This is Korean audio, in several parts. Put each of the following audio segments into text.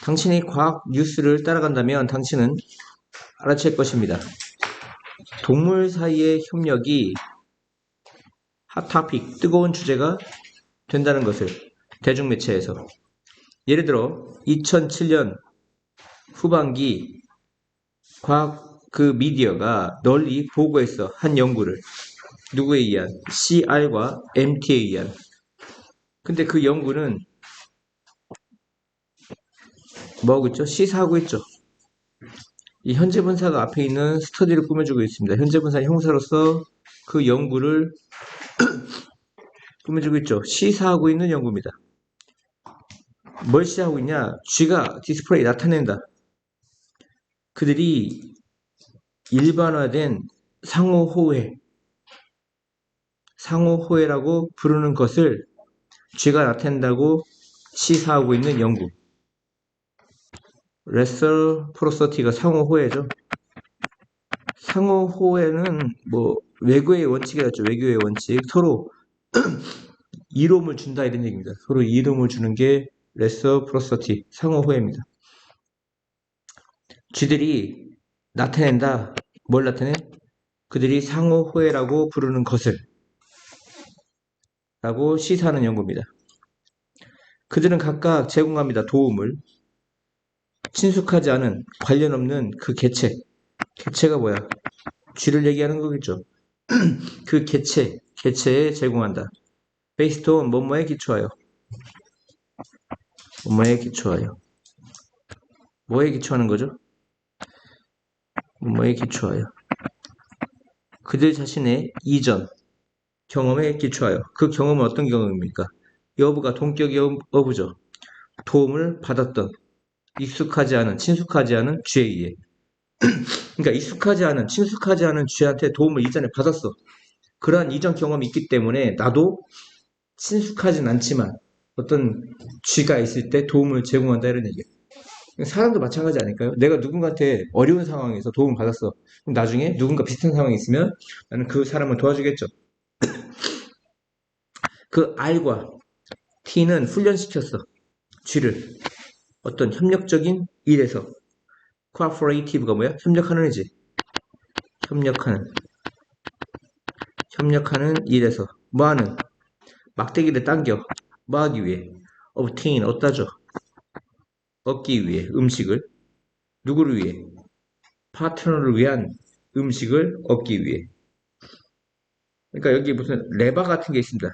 당신이 과학 뉴스를 따라간다면 당신은 알아챌 것입니다. 동물 사이의 협력이 핫토픽, 뜨거운 주제가 된다는 것을 대중매체에서. 예를 들어 2007년 후반기 과학 미디어가 널리 보고했어. 한 연구를. 누구에 의한? CR과 MT에 의한. 근데 그 연구는 뭐하고 있죠? 시사하고 있죠. 이 현재분사가 앞에 있는 스터디를 꾸며주고 있습니다. 현재분사 형사로서 그 연구를 꾸며주고 있죠. 시사하고 있는 연구입니다. 뭘 시사하고 있냐? 쥐가 디스플레이 나타낸다. 그들이 일반화된 상호호해라고 부르는 것을 쥐가 나타낸다고 시사하고 있는 연구. 레서프로서티가 상호호해죠. 상호호해는 뭐 외교의 원칙이었죠. 외교의 원칙. 서로 이로움을 준다 이런 얘기입니다. 서로 이로움을 주는 게 레서프로서티, 상호호해입니다. 쥐들이 나타낸다. 뭘 나타내? 그들이 상호호해라고 부르는 것을 라고 시사하는 연구입니다. 그들은 각각 제공합니다. 도움을. 친숙하지 않은, 관련 없는 그 개체가 뭐야? 쥐를 얘기하는 거겠죠. 그 개체에 제공한다. based on 뭐뭐에 기초하여. 뭐뭐에 기초하여. 뭐에 기초하는 거죠? 뭐뭐에 기초하여. 그들 자신의 이전 경험에 기초하여. 그 경험은 어떤 경험입니까? 여부가 동격의 어부죠. 도움을 받았던, 익숙하지 않은, 친숙하지 않은 쥐에 의해. 그러니까 익숙하지 않은, 친숙하지 않은 쥐한테 도움을 이전에 받았어. 그러한 이전 경험이 있기 때문에 나도 친숙하진 않지만 어떤 쥐가 있을 때 도움을 제공한다 이런 얘기예요. 사람도 마찬가지 아닐까요? 내가 누군가한테 어려운 상황에서 도움을 받았어. 그럼 나중에 누군가 비슷한 상황이 있으면 나는 그 사람을 도와주겠죠. 그 R과 T는 훈련시켰어. 쥐를. 어떤 협력적인 일에서. cooperative가 뭐야? 협력하는 애지. 협력하는 일에서. 뭐하는? 막대기를 당겨. 뭐하기 위해? obtain, 얻다죠. 얻기 위해. 음식을. 누구를 위해? 파트너를 위한 음식을 얻기 위해. 그러니까 여기 무슨 레바 같은 게 있습니다.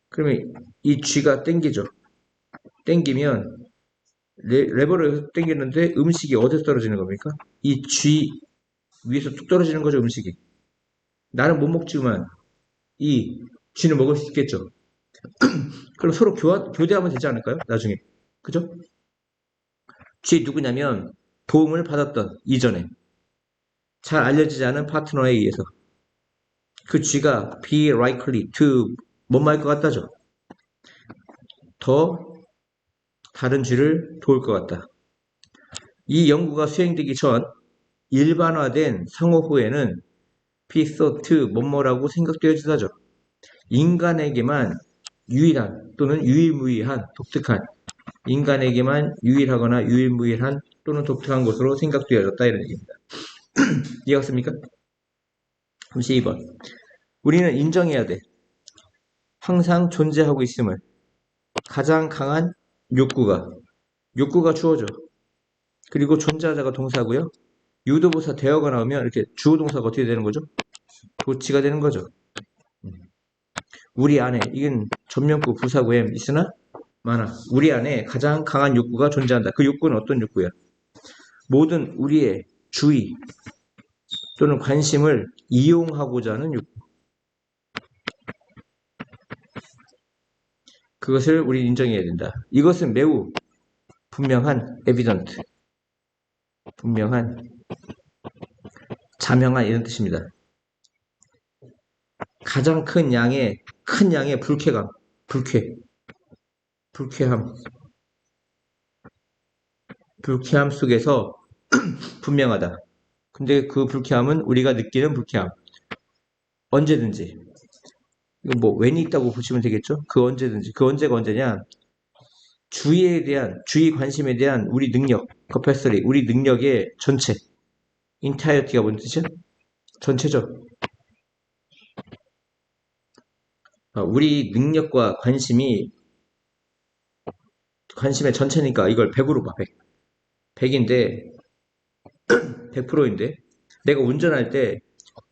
그러면 이 쥐가 땡기죠. 땡기면 레버를 땡기는데 음식이 어디서 떨어지는 겁니까? 이 쥐 위에서 뚝 떨어지는 거죠, 음식이. 나는 못 먹지만 이 쥐는 먹을 수 있겠죠. 그럼 서로 교대하면 되지 않을까요? 나중에. 그죠? 쥐 누구냐면 도움을 받았던 이전에 잘 알려지지 않은 파트너에 의해서 그 쥐가 be likely to 뭔 말일 것 같다죠. 더 다른 쥐를 도울 것 같다. 이 연구가 수행되기 전 일반화된 상호호해는 be thought 뭐뭐라고 생각되어지다죠. 인간에게만 유일한 또는 유일무이한 독특한 인간에게만 유일하거나 유일무이한 또는 독특한 것으로 생각되어졌다 이런 얘기입니다. 이해갔습니까? 32번. 우리는 인정해야 돼. 항상 존재하고 있음을. 가장 강한 욕구가 주어져. 그리고 존재하다가 동사고요. 유도부사 대어가 나오면 이렇게 주어 동사가 어떻게 되는 거죠? 도치가 되는 거죠. 우리 안에 이건 전면구 부사구 M 있으나 많아. 우리 안에 가장 강한 욕구가 존재한다. 그 욕구는 어떤 욕구야? 모든 우리의 주의 또는 관심을 이용하고자 하는 욕구. 그것을 우리 인정해야 된다. 이것은 매우 분명한 evident, 분명한 자명한 이런 뜻입니다. 가장 큰 양의 불쾌함 속에서 분명하다. 근데 그 불쾌함은 우리가 느끼는 불쾌함. 언제든지. 이거 뭐 when이 있다고 보시면 되겠죠? 그 언제든지. 그 언제가 언제냐? 주의 관심에 대한 우리 능력, capacity, 우리 능력의 전체, entirety가 뭔 뜻이야? 전체죠. 우리 능력과 관심의 전체니까 이걸 100으로 봐, 100. 100인데, 100%인데, 내가 운전할 때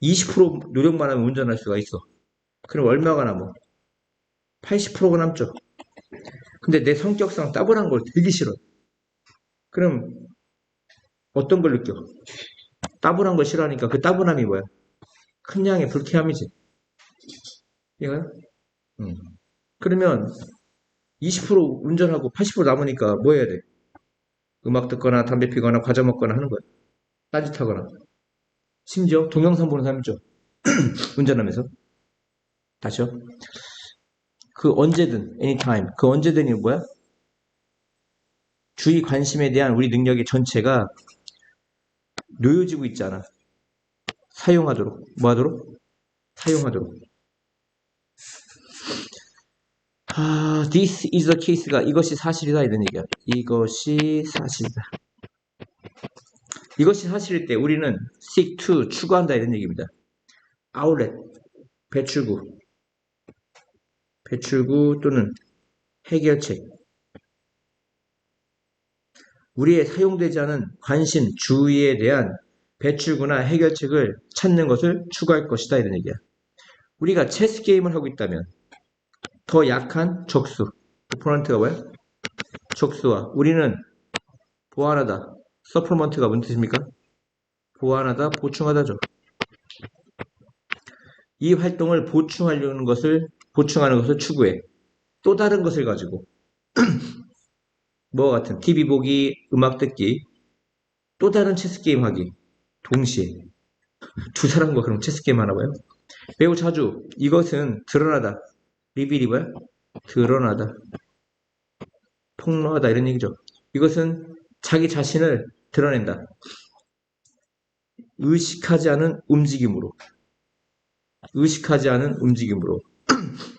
20% 노력만 하면 운전할 수가 있어. 그럼 얼마가 남어? 80%가 남죠. 근데 내 성격상 따분한 걸 되게 싫어. 그럼 어떤 걸 느껴? 따분한 걸 싫어하니까 그 따분함이 뭐야? 큰 양의 불쾌함이지. 이거요? 그러면 20% 운전하고 80% 남으니까 뭐 해야 돼? 음악 듣거나 담배 피거나 과자 먹거나 하는 거야. 딴짓하거나. 심지어 동영상 보는 사람 있죠. 운전하면서. 다시요. 그 언제든, anytime. 그 언제든이 뭐야? 주의 관심에 대한 우리 능력의 전체가 놓여지고 있잖아. 사용하도록. 뭐 하도록? 사용하도록. This is the case가 이것이 사실이다 이런 얘기야. 이것이 사실이다. 이것이 사실일 때 우리는 seek to 추구한다 이런 얘기입니다. outlet 배출구 또는 해결책. 우리의 사용되지 않은 관심, 주의에 대한 배출구나 해결책을 찾는 것을 추구할 것이다 이런 얘기야. 우리가 체스 게임을 하고 있다면 더 약한 적수, 오포넌트가 뭐야? 적수와 우리는 보완하다, 서플먼트가 무슨 뜻입니까? 보완하다, 보충하다죠. 이 활동을 보충하는 것을 추구해. 또 다른 것을 가지고 뭐와 같은 TV 보기, 음악 듣기, 또 다른 체스 게임 하기 동시에 두 사람과 그럼 체스 게임 하나 봐요? 매우 자주 이것은 드러나다, 리빌이 뭐야? 드러나다, 폭로하다 이런 얘기죠. 이것은 자기 자신을 드러낸다. 의식하지 않은 움직임으로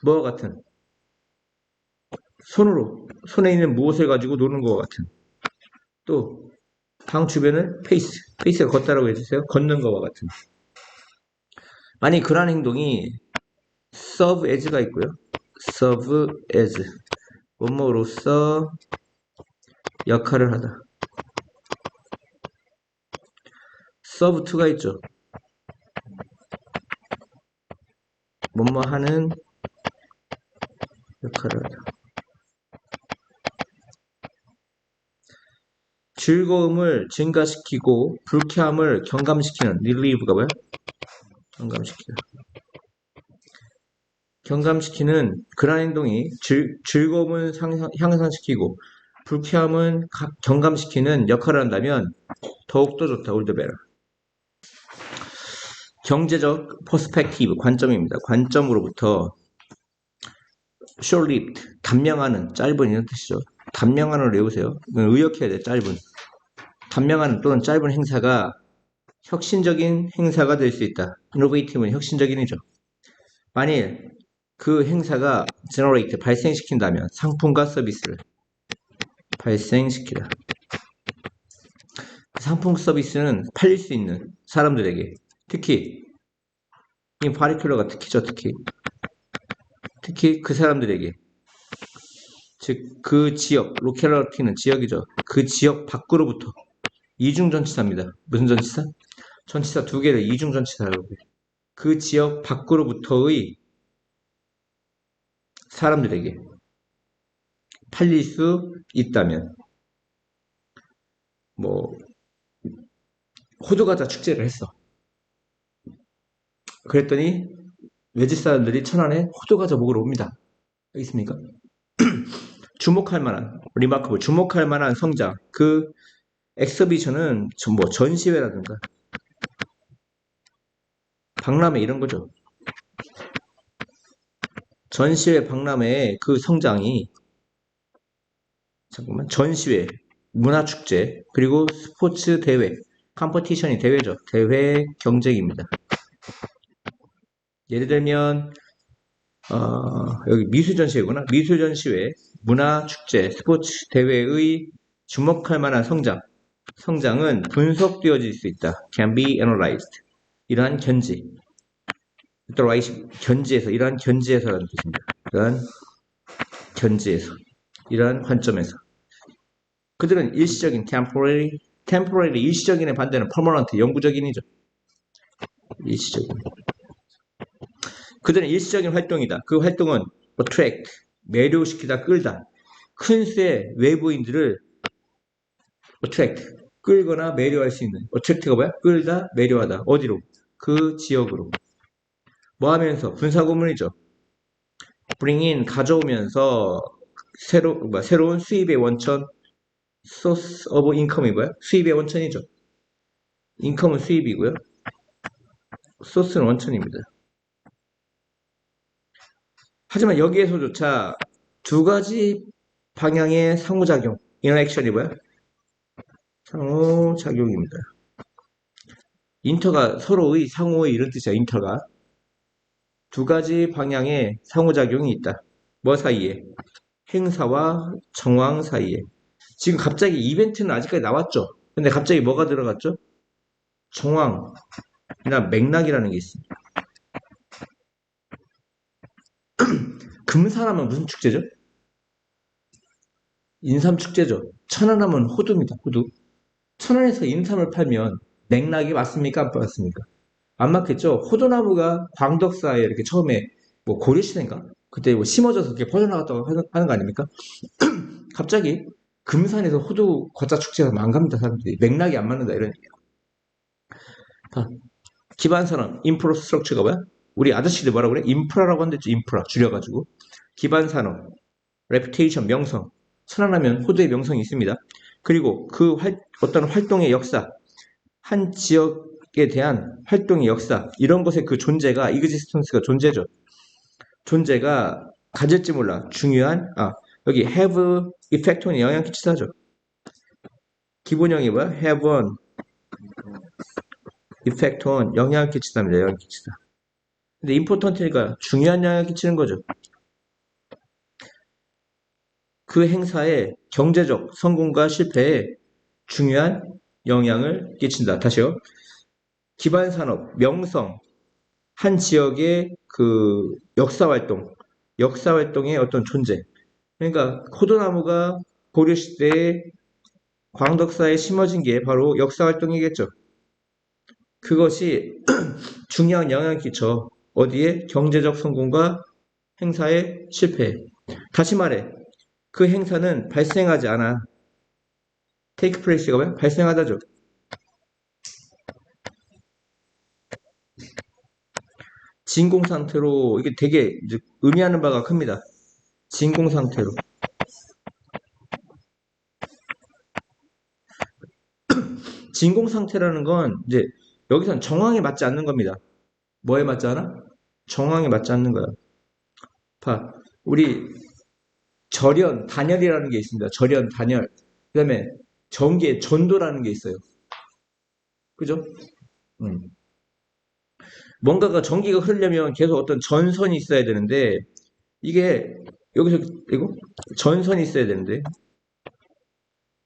뭐와 같은 손에 있는 무엇을 가지고 노는 것과 같은 또 방 주변을 페이스가 걷다라고 해주세요. 걷는 것과 같은 만약 그러한 행동이 serve as가 있고요. serve as 뭐뭐로서 역할을 하다. serve to가 있죠. 뭐뭐 하는 역할을 하다. 즐거움을 증가시키고 불쾌함을 경감시키는 relieve가 뭐야? 경감시키는 그러한 행동이 즐거움을 향상시키고 불쾌함은 경감시키는 역할을 한다면 더욱더 좋다. all the better. 경제적 퍼스펙티브 관점입니다. 관점으로부터 short-lived 단명하는 짧은 이런 뜻이죠. 단명한을 외우세요. 이건 의역해야 돼. 짧은 단명한 또는 짧은 행사가 혁신적인 행사가 될 수 있다. innovative는 혁신적인이죠. 만일 그 행사가 generate 발생시킨다면 상품과 서비스를 발생시키다. 상품 서비스는 팔릴 수 있는 사람들에게 특히 이 파리큘러가 특히죠. 특히 그 사람들에게 즉 그 지역 로컬리티는 지역이죠. 그 지역 밖으로부터 이중전치사입니다. 무슨 전치사? 전치사 두 개를 이중전치사라고 해요. 그 지역 밖으로부터의 사람들에게 팔릴 수 있다면 뭐 호두과자 축제를 했어. 그랬더니 외지 사람들이 천안에 호두과자 먹으러 옵니다. 있습니까? 주목할 만한 리마크블 주목할 만한 성장 그 엑서비션은 뭐 전시회라든가 박람회 이런 거죠. 전시회 박람회의 그 성장이 전시회 문화축제 그리고 스포츠 대회 컴퍼티션이 대회죠. 대회 경쟁입니다. 예를 들면 여기 미술전시회구나. 미술전시회, 문화축제, 스포츠 대회의 주목할 만한 성장은 분석되어질 수 있다. can be analyzed. 이러한 견지. 견지에서, 이러한 견지에서라는 뜻입니다. 이러한 견지에서, 이러한 관점에서. 그들은 일시적인 temporary 일시적인의 반대는 permanent 영구적인이죠. 일시적인. 그들은 일시적인 활동이다. 그 활동은 attract 매료시키다, 끌다. 큰 수의 외부인들을 attract 끌거나 매료할 수 있는. attract가 뭐야? 끌다, 매료하다. 어디로? 그 지역으로. 뭐 하면서? 분사구문이죠. bring in 가져오면서 새로운 수입의 원천 source of income이 뭐야? 수입의 원천이죠. income은 수입이고요. source는 원천입니다. 하지만 여기에서조차 두 가지 방향의 상호작용, interaction이 뭐야? 상호작용입니다. 인터가 서로의 상호의 이런 뜻이야. 인터가 두 가지 방향의 상호작용이 있다. 뭐 사이에? 행사와 정황 사이에. 지금 갑자기 이벤트는 아직까지 나왔죠. 근데 갑자기 뭐가 들어갔죠? 정황이나 맥락이라는 게 있습니다. 금산하면 무슨 축제죠? 인삼축제죠. 천안하면 호두입니다. 호두. 천안에서 인삼을 팔면 맥락이 맞습니까? 안 맞습니까? 안 맞겠죠? 호두나무가 광덕사에 이렇게 처음에 뭐 고려시대인가? 그때 뭐 심어져서 이렇게 퍼져나갔다고 하는 거 아닙니까? 갑자기 금산에서 호두 과자 축제가 망갑니다. 사람들이. 맥락이 안 맞는다. 이런 얘기예요. 기반산업, 인프라스트럭처가 뭐야? 우리 아저씨들 뭐라고 그래? 인프라라고 한댔죠. 인프라. 줄여가지고. 기반산업, 레퓨테이션, 명성. 천안하면 호두의 명성이 있습니다. 그리고 그 어떤 활동의 역사, 한 지역에 대한 활동의 역사, 이런 것의 그 존재가, existence가 존재죠. 존재가 가질지 몰라. 중요한, 여기 have effect on에 영향 끼치다 하죠. 기본형이 뭐야? have an effect on, 영향을 끼치다입니다. 영향을 끼치다. 근데 important니까 중요한 영향을 끼치는 거죠. 그 행사의 경제적 성공과 실패에 중요한 영향을 끼친다. 다시요. 기반산업, 명성, 한 지역의 그 역사활동의 어떤 존재. 그러니까 호두나무가 고려시대에 광덕사에 심어진 게 바로 역사활동이겠죠. 그것이 중요한 영향을 끼쳐. 어디에? 경제적 성공과 행사의 실패. 다시 말해, 그 행사는 발생하지 않아. take place가 뭐야? 발생하다죠. 진공 상태로, 이게 되게 의미하는 바가 큽니다. 진공 상태로. 진공 상태라는 건 이제 여기선 정황에 맞지 않는 겁니다. 뭐에 맞지 않아? 정황에 맞지 않는 거야. 봐, 우리 절연, 단열이라는 게 있습니다. 절연, 단열. 그 다음에 전기의 전도라는 게 있어요. 그죠? 뭔가가 전기가 흐르려면 계속 어떤 전선이 있어야 되는데 이게 여기서 이거 전선이 있어야 되는데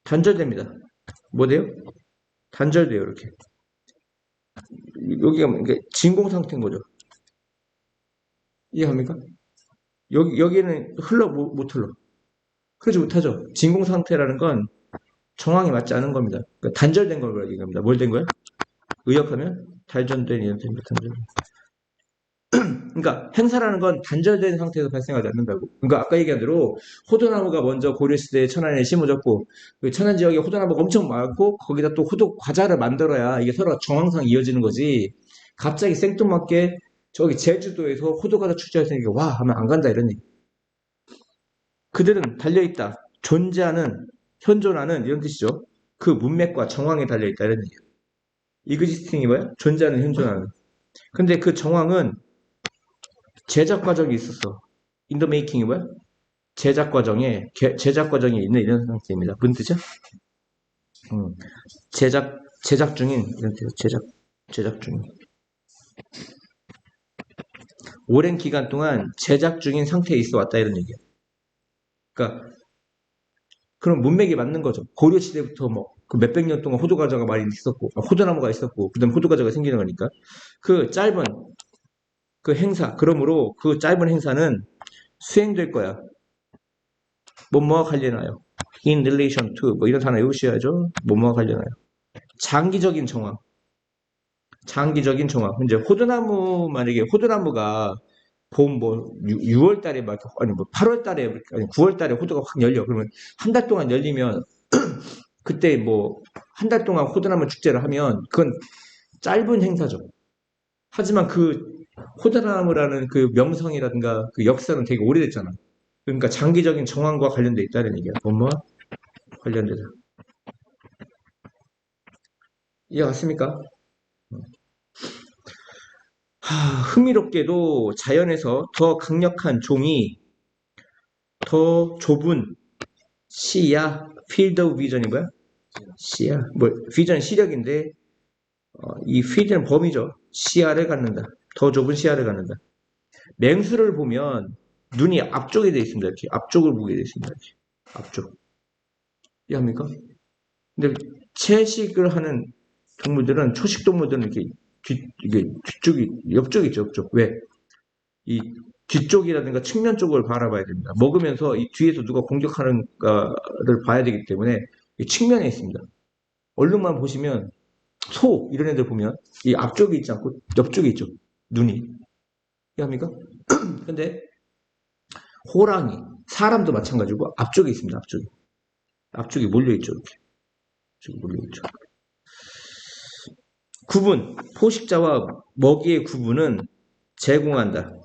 단절됩니다. 뭐 돼요? 단절돼요. 이렇게 여기가 이게 진공 상태인 거죠. 이해합니까? 여기는 흘러 못 흘러. 그러지 못하죠. 진공 상태라는 건 정황이 맞지 않은 겁니다. 그러니까 단절된 걸 얘기합니다. 뭘 된 거야? 의역하면 단절된 이런 됩니다. 단절. 그러니까 행사라는 건 단절된 상태에서 발생하지 않는다고. 그러니까 아까 얘기한 대로 호두나무가 먼저 고려시대에 천안에 심어졌고 그 천안 지역에 호두나무가 엄청 많고 거기다 또 호두 과자를 만들어야 이게 서로 정황상 이어지는 거지. 갑자기 생뚱맞게 저기 제주도에서 호두과자 축제했으니까 와 하면 안 간다 이런 얘기. 그들은 달려있다. 존재하는, 현존하는 이런 뜻이죠. 그 문맥과 정황에 달려있다 이런 얘기예요. 이그지스팅이 뭐야? 존재하는, 현존하는. 근데 그 정황은 제작 과정이 있었어. 인더 메이킹이 뭐야? 제작 과정에 있는 이런 상태입니다. 무슨 뜻이야? 제작 중인 이런 뜻. 제작 중인. 오랜 기간 동안 제작 중인 상태에 있어 왔다 이런 얘기야. 그러니까 그런 문맥이 맞는 거죠. 고려 시대부터 뭐 그 몇백 년 동안 호두 과자가 많이 있었고 호두나무가 있었고 그다음 호두 과자가 생기는 거니까 그 짧은 그 행사 그러므로 그 짧은 행사는 수행될 거야. 뭐뭐와 관련하여 in relation to 뭐 이런 단어 외우셔야죠. 뭐뭐와 관련하여 장기적인 정황 장기적인 정황 이제 호두나무 만약에 호두나무가 봄 뭐 6월 달에 막 아니 뭐 8월 달에 아니 9월 달에 호두가 확 열려 그러면 한 달 동안 열리면 그때 뭐 한 달 동안 호두나무 축제를 하면 그건 짧은 행사죠. 하지만 그 호두나무라는 그 명성이라든가 그 역사는 되게 오래됐잖아. 그러니까 장기적인 정황과 관련돼 있다는 얘기야. 뭐뭐와 관련되다. 이해 갔습니까? 흥미롭게도 자연에서 더 강력한 종이 더 좁은 시야, field of vision이 뭐야? 시야, 뭐 vision 시력인데 이 field는 범위죠. 시야를 갖는다. 더 좁은 시야를 갖는다. 맹수를 보면 눈이 앞쪽에 되어 있습니다. 이렇게 앞쪽을 보게 되어 있습니다. 이렇게. 앞쪽. 이해합니까? 근데 채식을 하는 동물들은 초식 동물들은 이렇게 이게 뒤쪽이 옆쪽이 있죠. 옆쪽. 왜? 이 뒤쪽이라든가 측면 쪽을 바라봐야 됩니다. 먹으면서 이 뒤에서 누가 공격하는가를 봐야 되기 때문에 이 측면에 있습니다. 얼룩만 보시면 소 이런 애들 보면 이 앞쪽에 있지 않고 옆쪽에 있죠. 눈이. 이해합니까? 근데 호랑이, 사람도 마찬가지고 앞쪽에 있습니다. 앞쪽에. 앞쪽에 몰려있죠. 이렇게. 앞쪽에 몰려있죠. 구분, 포식자와 먹이의 구분은 제공한다.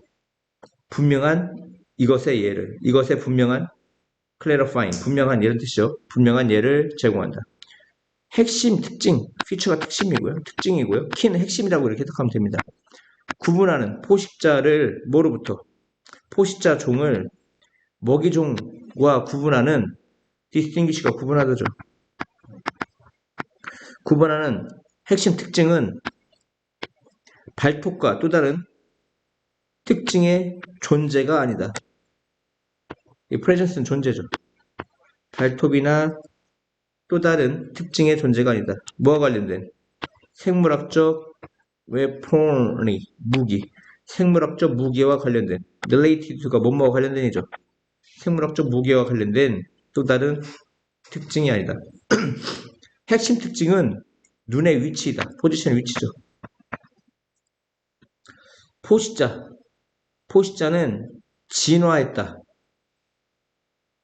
분명한 이것의 예를, 이것의 분명한 clarifying, 분명한 예를 뜻이죠. 분명한 예를 제공한다. 핵심 특징, 피처가 특징이고요. 특징이고요. 키는 핵심이라고 이렇게 해석하면 됩니다. 구분하는 포식자를 뭐로부터? 포식자 종을 먹이종과 구분하는 distinguish가 구분하다죠. 구분하는 핵심 특징은 발톱과 또 다른 특징의 존재가 아니다. 이 presence는 존재죠. 발톱이나 또 다른 특징의 존재가 아니다. 뭐와 관련된? 생물학적 weaponry, 무기. 생물학적 무기와 관련된 related to가 뭐뭐와 관련된이죠. 생물학적 무기와 관련된 또 다른 특징이 아니다. 핵심 특징은 눈의 위치이다. 포지션의 위치죠. 포식자. 포식자는 진화했다.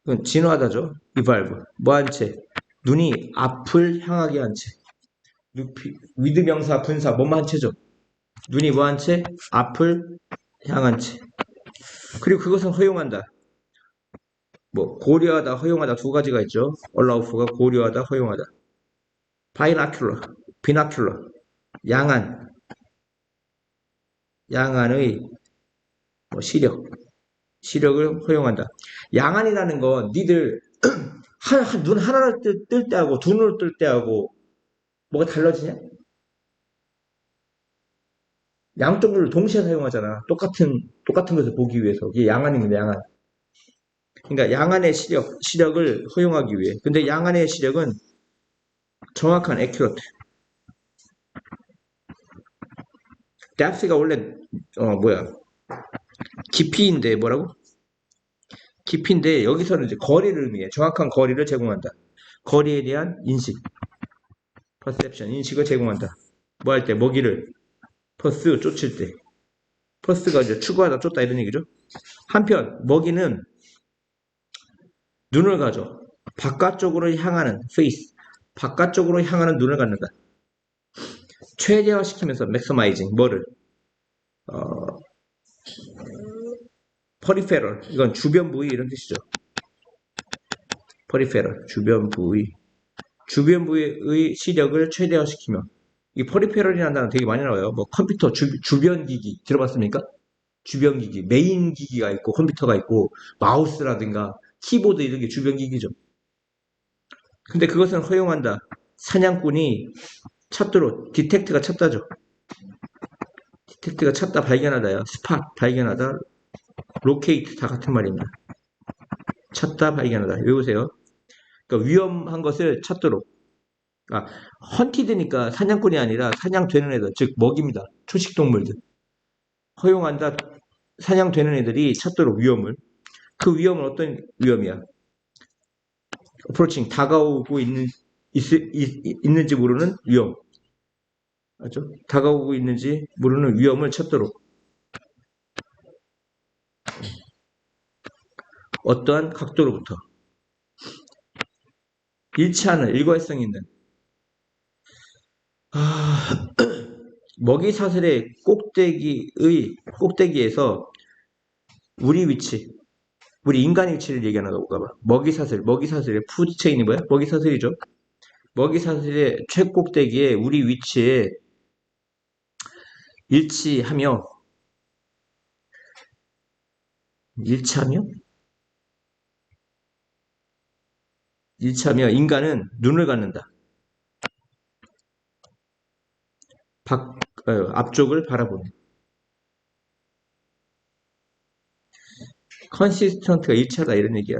그건 진화하다죠. evolve. 뭐한 채? 눈이 앞을 향하게 한 채. 위드 명사 분사 뭐뭐 한 채죠. 눈이 뭐한 채? 앞을 향한 채. 그리고 그것은 허용한다. 뭐 고려하다, 허용하다 두 가지가 있죠. allow가 고려하다, 허용하다. binocular, binocular, 양안, 양안의 뭐 시력을 허용한다. 양안이라는 건 니들 눈 하나를 뜰 때하고 두 눈을 뜰 때하고 뭐가 달라지냐? 양쪽 눈을 동시에 사용하잖아. 똑같은 것을 보기 위해서. 이게 양안입니다, 양안. 그러니까 양안의 시력을 허용하기 위해. 근데 양안의 시력은 정확한 accurate. depth가 원래 깊이인데 뭐라고? 깊이인데 여기서는 이제 거리를 의미해. 정확한 거리를 제공한다. 거리에 대한 인식, perception, 인식을 제공한다. 뭐 할 때? 먹이를 퍼스 쫓을 때. 퍼스가 이제 추구하다 쫓다 이런 얘기죠. 한편 먹이는 눈을 가져 바깥쪽으로 향하는 face, 바깥쪽으로 향하는 눈을 갖는다. 최대화시키면서 maximizing 뭐를? peripheral, 이건 주변 부위 이런 뜻이죠. peripheral, 주변 부위. 주변 부위의 시력을 최대화시키며 이 peripheral이라는 단어 되게 많이 나와요. 뭐 컴퓨터 주변 기기 들어봤습니까? 주변 기기, 메인 기기가 있고 컴퓨터가 있고 마우스라든가 키보드 이런 게 주변 기기죠. 근데 그것은 허용한다. 사냥꾼이 찾도록 디텍트가 찾다죠. 디텍트가 찾다, 발견하다요. 스팟, 발견하다, 로케이트 다 같은 말입니다. 찾다, 발견하다. 외우세요. 그러니까 위험한 것을 찾도록. 아, 헌티드니까 사냥꾼이 아니라 사냥되는 애들, 즉 먹입니다. 초식동물들. 허용한다, 사냥되는 애들이 찾도록 위험을. 그 위험은 어떤 위험이야? 어프로칭, 다가오고 있는지 모르는 위험. 맞죠? 다가오고 있는지 모르는 위험을 찾도록. 어떠한 각도로부터. 일치하는, 일괄성 있는. 먹이 사슬의 꼭대기에서 우리 위치, 우리 인간의 위치를 얘기하는 건가 봐. 먹이 사슬의 푸드체인이 뭐야? 먹이 사슬이죠. 먹이 사슬의 최꼭대기에 우리 위치에 일치하며 인간은 눈을 갖는다. 앞쪽을 바라보는. 컨시스턴트가 일치하다 이런 얘기야.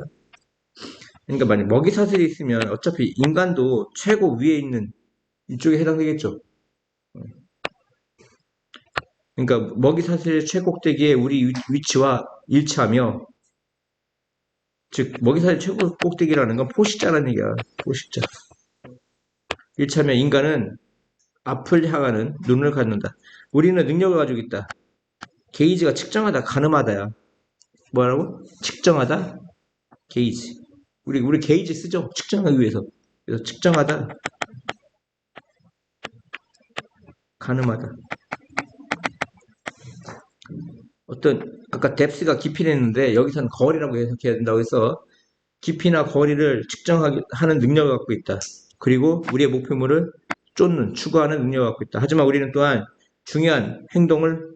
그러니까 만약 먹이 사슬이 있으면 어차피 인간도 최고 위에 있는 이쪽에 해당되겠죠. 그러니까 먹이 사슬의 최꼭대기에 우리 위치와 일치하며, 즉 먹이 사슬 최꼭대기라는 건 포식자라는 얘기야. 포식자. 일치하며 인간은 앞을 향하는 눈을 갖는다. 우리는 능력을 가지고 있다. 게이지가 측정하다, 가늠하다야. 뭐라고? 측정하다, 게이지. 우리 게이지 쓰죠? 측정하기 위해서. 그래서 측정하다, 가늠하다. 아까 뎁스가 깊이를 했는데 여기서는 거리라고 해석해야 된다고 해서 깊이나 거리를 측정하는 능력을 갖고 있다. 그리고 우리의 목표물을 쫓는, 추구하는 능력을 갖고 있다. 하지만 우리는 또한 중요한 행동을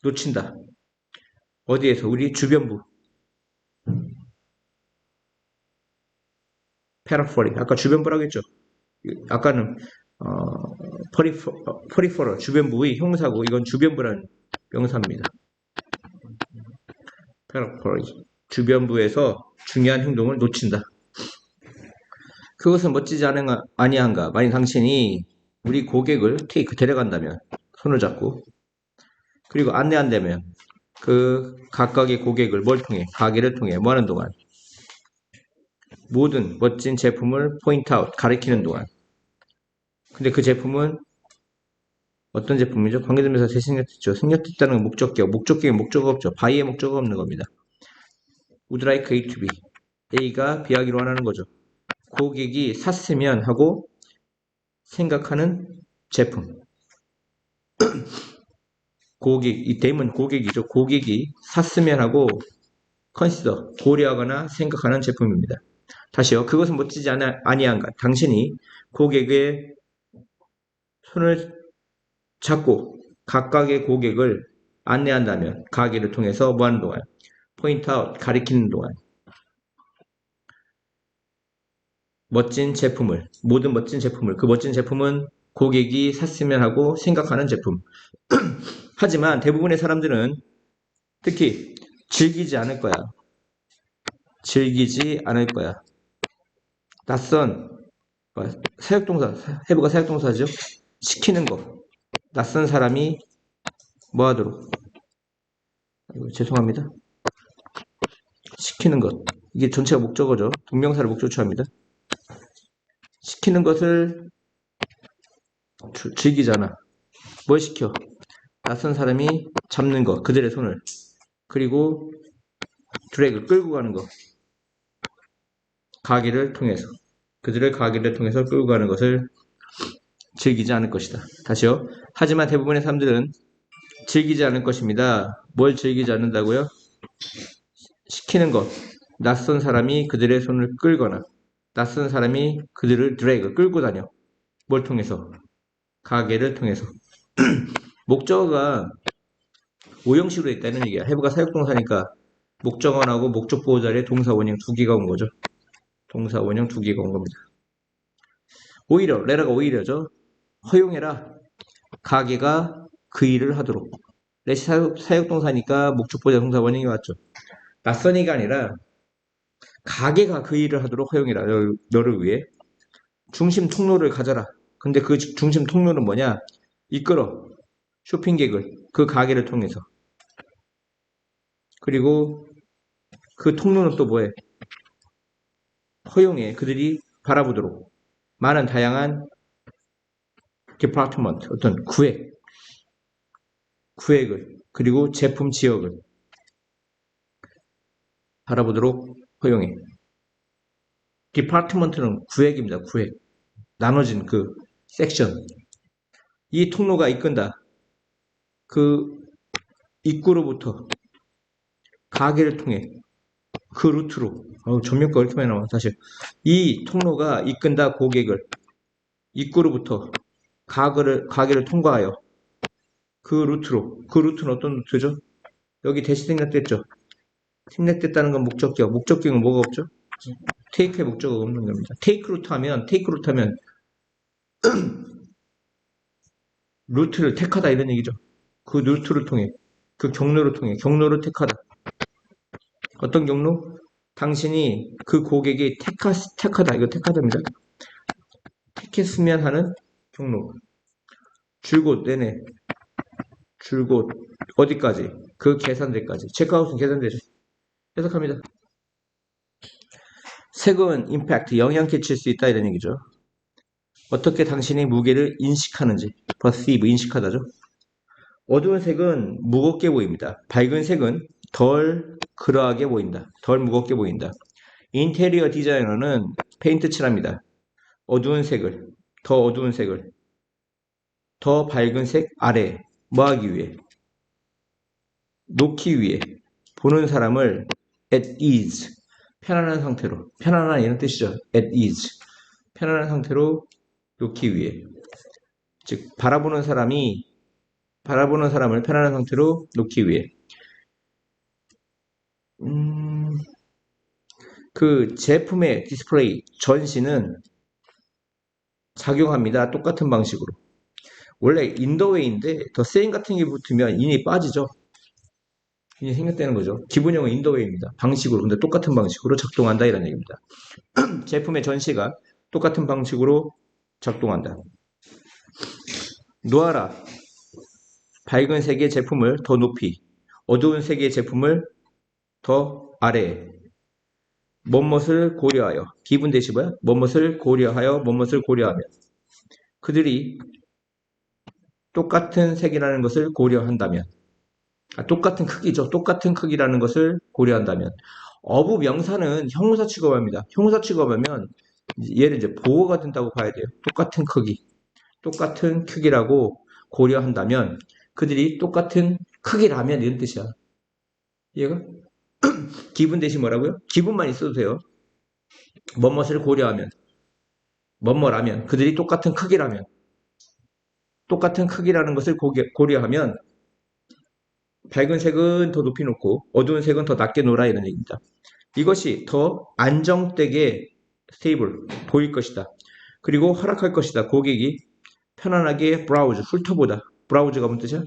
놓친다. 어디에서? 우리 주변부. 페라포리. 아까 주변부라고 했죠. 아까는 퍼리퍼럴, 주변부의 형사고 이건 주변부라는 명사입니다. 페라포리. 주변부에서 중요한 행동을 놓친다. 그것은 멋지지 아니한가? 만약 당신이 우리 고객을 데려간다면, 손을 잡고, 그리고 안내한다면, 그 각각의 고객을 뭘 통해? 가게를 통해 뭐 하는 동안? 모든 멋진 제품을 포인트아웃, 가리키는 동안. 근데 그 제품은 어떤 제품이죠? 관계대명사 생략됐죠. 생략됐다는 목적격. 목적격에 목적어 없죠. 바이에 목적어 없는 겁니다. Would like A to B. A가 B하기로 원하는 거죠. 고객이 샀으면 하고 생각하는 제품. 이 댐은 고객이죠. 고객이 샀으면 하고 컨시더, 고려하거나 생각하는 제품입니다. 다시요. 그것은 멋지지 아니한가? 당신이 고객의 손을 잡고 각각의 고객을 안내한다면, 가게를 통해서 뭐 하는 동안? 포인트아웃, 가리키는 동안. 모든 멋진 제품을, 그 멋진 제품은 고객이 샀으면 하고 생각하는 제품. 하지만 대부분의 사람들은 특히 즐기지 않을 거야. 낯선, 사역동사, 해부가 사역동사죠. 시키는 거. 낯선 사람이 뭐 하도록? 죄송합니다. 시키는 것. 이게 전체가 목적어죠. 동명사를 목적어 취합니다. 시키는 것을 즐기잖아. 뭘 시켜? 낯선 사람이 잡는 거, 그들의 손을. 그리고 드래그, 끌고 가는 거. 그들의 가게를 통해서 끌고 가는 것을 즐기지 않을 것이다. 다시요. 하지만 대부분의 사람들은 즐기지 않을 것입니다. 뭘 즐기지 않는다고요? 시키는 것. 낯선 사람이 그들의 손을 끌거나 낯선 사람이 그들을 드래그, 끌고 다녀. 뭘 통해서? 가게를 통해서. 목적어가 오형식으로 있다는 얘기야. 해부가 사역동사니까 목적어하고 목적보호 자리에 동사 원형 두 개가 온 거죠. 동사 원형 두 개가 온 겁니다. 오히려, 레라가 오히려죠. 허용해라. 가게가 그 일을 하도록. let이 사역동사니까 목적보자 동사 원형이 왔죠. 낯선이가 아니라 가게가 그 일을 하도록 허용이라. 너를 위해 중심 통로를 가져라. 근데 그 중심 통로는 뭐냐? 이끌어 쇼핑객을 그 가게를 통해서. 그리고 그 통로는 또 뭐해? 허용해. 그들이 바라보도록 많은 다양한 디파트먼트, 어떤 구획을 그리고 제품 지역을 바라보도록 허용해. 디파트먼트는 구획입니다. 구획. 나눠진 그 섹션. 이 통로가 이끈다. 그 입구로부터 가게를 통해 그 루트로. 전면가 이렇게 많이 나와 사실. 이 통로가 이끈다 고객을 입구로부터 가게를 통과하여 그 루트로. 그 루트는 어떤 루트죠? 여기 대시 생략됐죠? 생략됐다는 건 목적격. 목적격은 뭐가 없죠? 테이크의 목적어가 없는 겁니다. 테이크 루트 하면 루트를 택하다 이런 얘기죠. 그 루트를 통해, 그 경로를 통해, 경로를 택하다. 어떤 경로? 당신이 그 고객이 택하다. 이거 택하다입니다. 택했으면 하는 경로. 줄곧 내내. 줄곧 어디까지? 그 계산대까지. 체크아웃은 계산대죠. 해석합니다. 색은 임팩트, 영향 끼칠 수 있다 이런 얘기죠. 어떻게 당신이 무게를 인식하는지. perceive, 인식하다죠. 어두운 색은 무겁게 보입니다. 밝은 색은 덜 그러하게 보인다. 덜 무겁게 보인다. 인테리어 디자이너는 페인트 칠합니다. 어두운 색을, 더 어두운 색을, 더 밝은 색 아래 뭐 하기 위해? 놓기 위해 보는 사람을 at ease, 편안한 상태로, 편안한 이런 뜻이죠. at ease, 편안한 상태로 놓기 위해. 즉 바라보는 사람을 편안한 상태로 놓기 위해. 그 제품의 디스플레이, 전시는 작용합니다. 똑같은 방식으로. 원래 인더웨이인데 더 세임 같은 게 붙으면 인이 빠지죠. 인이 생략되는 거죠. 기본형은 인더웨이입니다. 방식으로. 근데 똑같은 방식으로 작동한다 이런 얘기입니다. 제품의 전시가 똑같은 방식으로 작동한다. 놓아라. 밝은 색의 제품을 더 높이, 어두운 색의 제품을 더 아래에. 뭐뭇을 고려하여. 기분 대시 뭐야? 뭐뭇을 고려하여, 뭐뭇을 고려하며. 그들이 똑같은 색이라는 것을 고려한다면, 똑같은 크기죠. 똑같은 크기라는 것을 고려한다면, 어부 명사는 형용사 취급합니다. 형용사 취급하면 얘를 이제 보호가 된다고 봐야 돼요. 똑같은 크기라고 고려한다면 그들이 똑같은 크기라면 이런 뜻이야. 이해가? 기분 대신 뭐라고요? 기분만 있어도 돼요. 뭐뭇을 고려하면, 뭐뭐라면, 그들이 똑같은 크기라면, 똑같은 크기라는 것을 고려하면 밝은 색은 더 높이 놓고 어두운 색은 더 낮게 놓으라 이런 얘기입니다. 이것이 더 안정되게 스테이블 보일 것이다. 그리고 허락할 것이다. 고객이 편안하게 브라우즈, 훑어보다. 브라우즈가 뭔 뜻이야?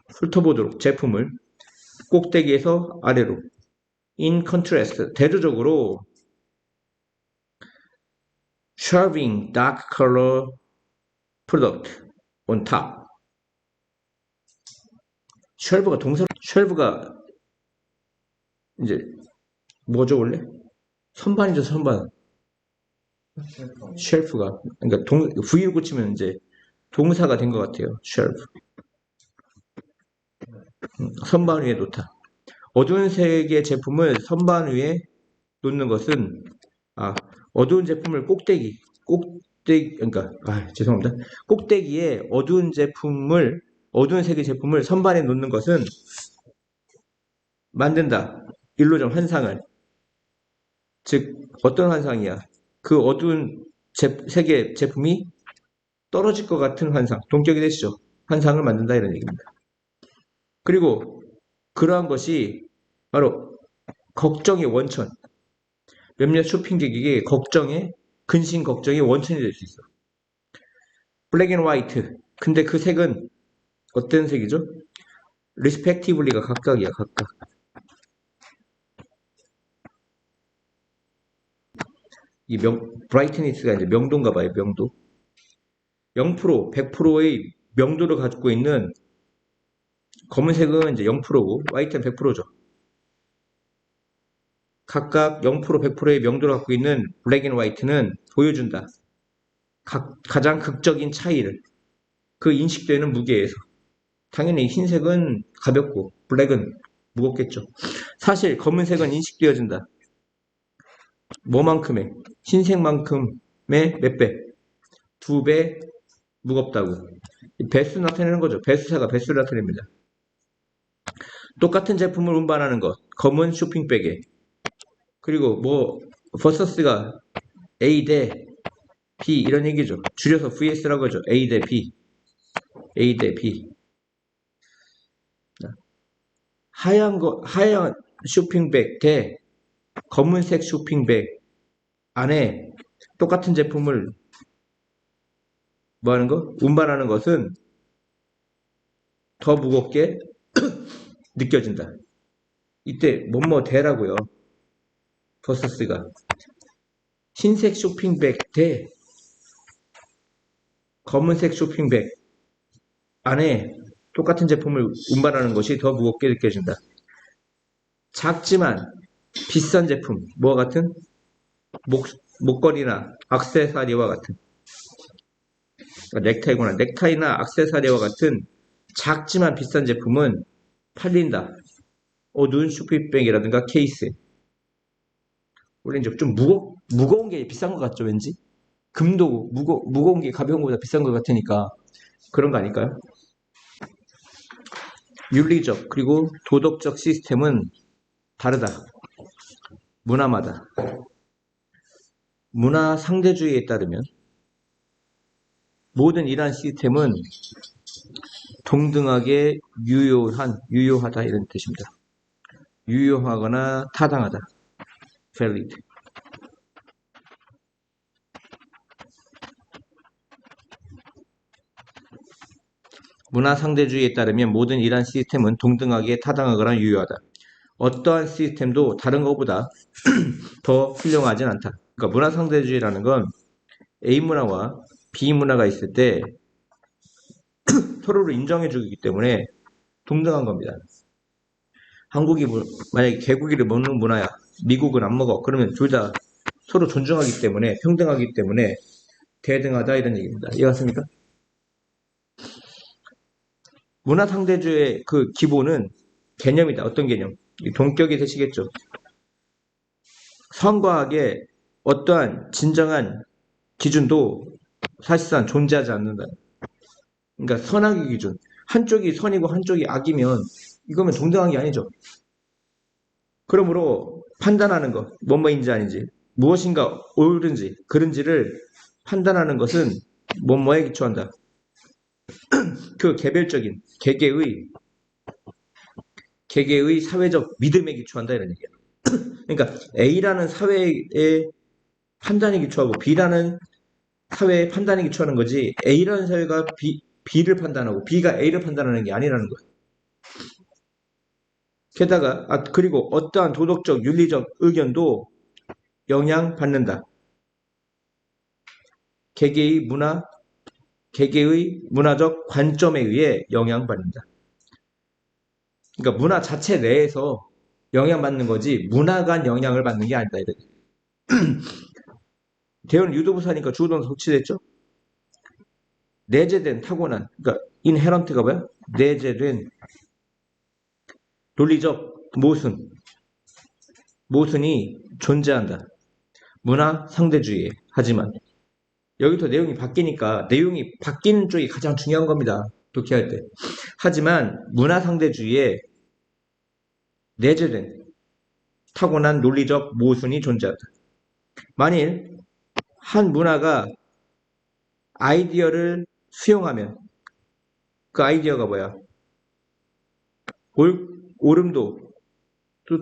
훑어보도록 제품을 꼭대기에서 아래로. In contrast, 대조적으로 shaving dark color product on top. 쉘브가 동사, 쉘브가 이제 뭐죠 원래? 선반이죠 선반. 쉘프가 그러니까 V를 고치면 이제 동사가 된 것 같아요. 쉘프. 선반 위에 놓다. 어두운 색의 제품을 선반 위에 놓는 것은 어두운 제품을 꼭대기 그러니까 죄송합니다. 꼭대기에 어두운 색의 제품을 선반에 놓는 것은 만든다. 일루전 환상을. 즉 어떤 환상이야? 그 어두운 색의 제품이 떨어질 것 같은 환상. 동격이 되시죠? 환상을 만든다 이런 얘기입니다. 그리고 그러한 것이 바로 걱정의 원천. 몇몇 쇼핑객에게 근심 걱정의 원천이 될 수 있어. 블랙 앤 화이트. 근데 그 색은 어떤 색이죠? respectively가 각각이야, 각각. 이 브라이트니스가 이제 명도인가 봐요, 명도. 0%, 100%의 명도를 갖고 있는 검은색은 이제 0%고, 화이트는 100%죠. 각각 0%, 100%의 명도를 갖고 있는 블랙 앤 화이트는 보여준다. 가장 극적인 차이를. 그 인식되는 무게에서. 당연히 흰색은 가볍고, 블랙은 무겁겠죠. 사실 검은색은 인식되어진다. 뭐만큼의? 흰색만큼의 몇 배? 2배 무겁다고. 배수 나타내는 거죠. 배수사가 배수를 나타냅니다. 똑같은 제품을 운반하는 것. 검은 쇼핑백에. 그리고 뭐 버서스가 A 대 B 이런 얘기죠. 줄여서 VS라고 하죠. A 대 B. A 대 B. 하얀 쇼핑백 대 검은색 쇼핑백 안에 똑같은 제품을 뭐 하는 거? 운반하는 것은 더 무겁게 느껴진다. 이때 뭐뭐 대라고요. 버서스가 흰색 쇼핑백 대 검은색 쇼핑백 안에 똑같은 제품을 운반하는 것이 더 무겁게 느껴진다. 작지만 비싼 제품, 뭐와 같은? 목걸이나 액세서리와 같은. 넥타이구나. 넥타이나 액세서리와 같은 작지만 비싼 제품은 팔린다. 눈 쇼핑백이라든가 케이스. 원래 이제 좀 무거운 게 비싼 것 같죠, 왠지? 금도 무거운 게 가벼운 것보다 비싼 것 같으니까 그런 거 아닐까요? 윤리적 그리고 도덕적 시스템은 다르다. 문화마다. 문화 상대주의에 따르면 모든 이러한 시스템은 동등하게 유효하다 이런 뜻입니다. 유효하거나 타당하다. valid. 문화 상대주의에 따르면 모든 이러한 시스템은 동등하게 타당하거나 유효하다. 어떠한 시스템도 다른 것보다 더 훌륭하진 않다. 그러니까 문화 상대주의라는 건 A 문화와 B 문화가 있을 때 서로를 인정해주기 때문에 동등한 겁니다. 한국이 만약에 개고기를 먹는 문화야. 미국은 안 먹어. 그러면 둘 다 서로 존중하기 때문에 평등하기 때문에 대등하다 이런 얘기입니다. 이해갔습니까? 문화 상대주의의 그 기본은 개념이다. 어떤 개념? 동격이 되시겠죠. 성과학의 어떠한 진정한 기준도 사실상 존재하지 않는다. 그러니까 선악의 기준. 한쪽이 선이고 한쪽이 악이면 이거면 동등한 게 아니죠. 그러므로 판단하는 것, 뭐뭐인지 아닌지, 무엇인가 옳은지, 그른지를 판단하는 것은 뭐뭐에 기초한다. 그 개별적인 개개의 사회적 믿음에 기초한다 이런 얘기야. 그러니까 A라는 사회의 판단에 기초하고 B라는 사회의 판단에 기초하는 거지 A라는 사회가 B를 판단하고 B가 A를 판단하는 게 아니라는 거야. 게다가 그리고 어떠한 도덕적 윤리적 의견도 영향받는다. 개개의 문화적 관점에 의해 영향받는다. 그러니까 문화 자체 내에서 영향받는 거지 문화간 영향을 받는 게 아니다. 대우는 유도부사니까 주어동사 속치됐죠? 내재된 타고난 그러니까 인헤런트가 뭐야? 내재된 논리적 모순이 존재한다. 문화 상대주의에. 하지만 여기서 내용이 바뀌니까 내용이 바뀌는 쪽이 가장 중요한 겁니다. 독해할 때. 하지만 문화 상대주의에 내재된 타고난 논리적 모순이 존재한다. 만일 한 문화가 아이디어를 수용하면 그 아이디어가 뭐야? 옳음도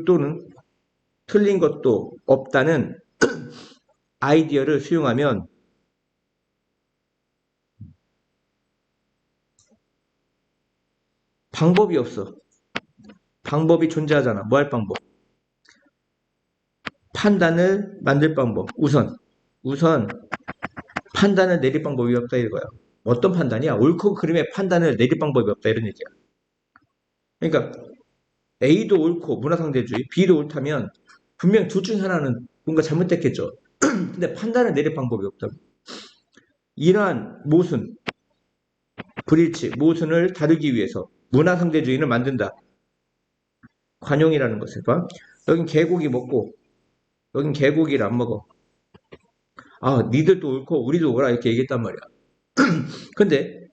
또는 틀린 것도 없다는 아이디어를 수용하면 방법이 없어. 방법이 존재하잖아. 뭐 할 방법? 판단을 만들 방법. 우선 판단을 내릴 방법이 없다 이거야. 어떤 판단이야? 옳고 그름의 판단을 내릴 방법이 없다 이런 얘기야. 그러니까 A도 옳고 문화상대주의, B도 옳다면 분명 둘 중 하나는 뭔가 잘못됐겠죠. 근데 판단을 내릴 방법이 없다. 이러한 모순, 불일치, 모순을 다루기 위해서 문화상대주의는 만든다. 관용이라는 것을 봐. 여긴 개고기 먹고 여긴 개고기를 안 먹어. 아, 니들도 옳고 우리도 옳아 이렇게 얘기했단 말이야. 근데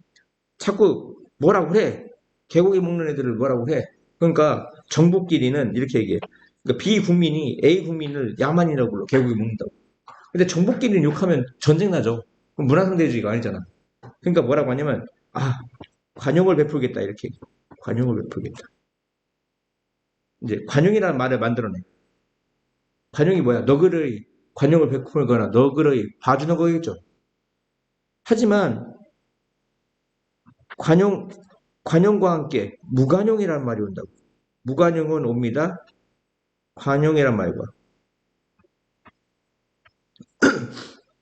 자꾸 뭐라고 해. 개고기 먹는 애들을 뭐라고 해. 그러니까 정부끼리는 이렇게 얘기해. 그러니까 비국민이 A 국민을 야만이라고 불러. 개고기 먹는다고. 근데 정부끼리는 욕하면 전쟁 나죠. 그럼 문화상대주의가 아니잖아. 그러니까 뭐라고 하냐면 아, 관용을 베풀겠다 이렇게 얘기해. 관용을 베풀겠다. 이제 관용이라는 말을 만들어내. 관용이 뭐야? 너그러이 관용을 베풀거나 너그러이 봐주는 거겠죠. 하지만 관용과 함께 무관용이라는 말이 온다고. 무관용은 옵니다. 관용이란 말과.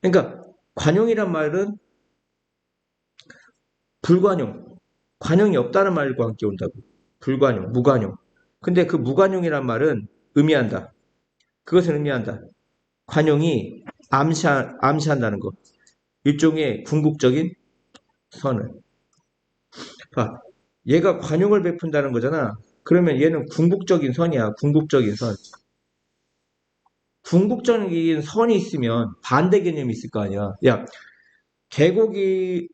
그러니까 관용이란 말은 불관용, 관용이 없다는 말과 함께 온다고. 불관용, 무관용. 근데 그 무관용이란 말은 의미한다. 그것은 의미한다. 관용이 암시한다는 것. 일종의 궁극적인 선을. 봐, 얘가 관용을 베푼다는 거잖아. 그러면 얘는 궁극적인 선이야. 궁극적인 선. 궁극적인 선이 있으면 반대 개념이 있을 거 아니야. 야, 개고기를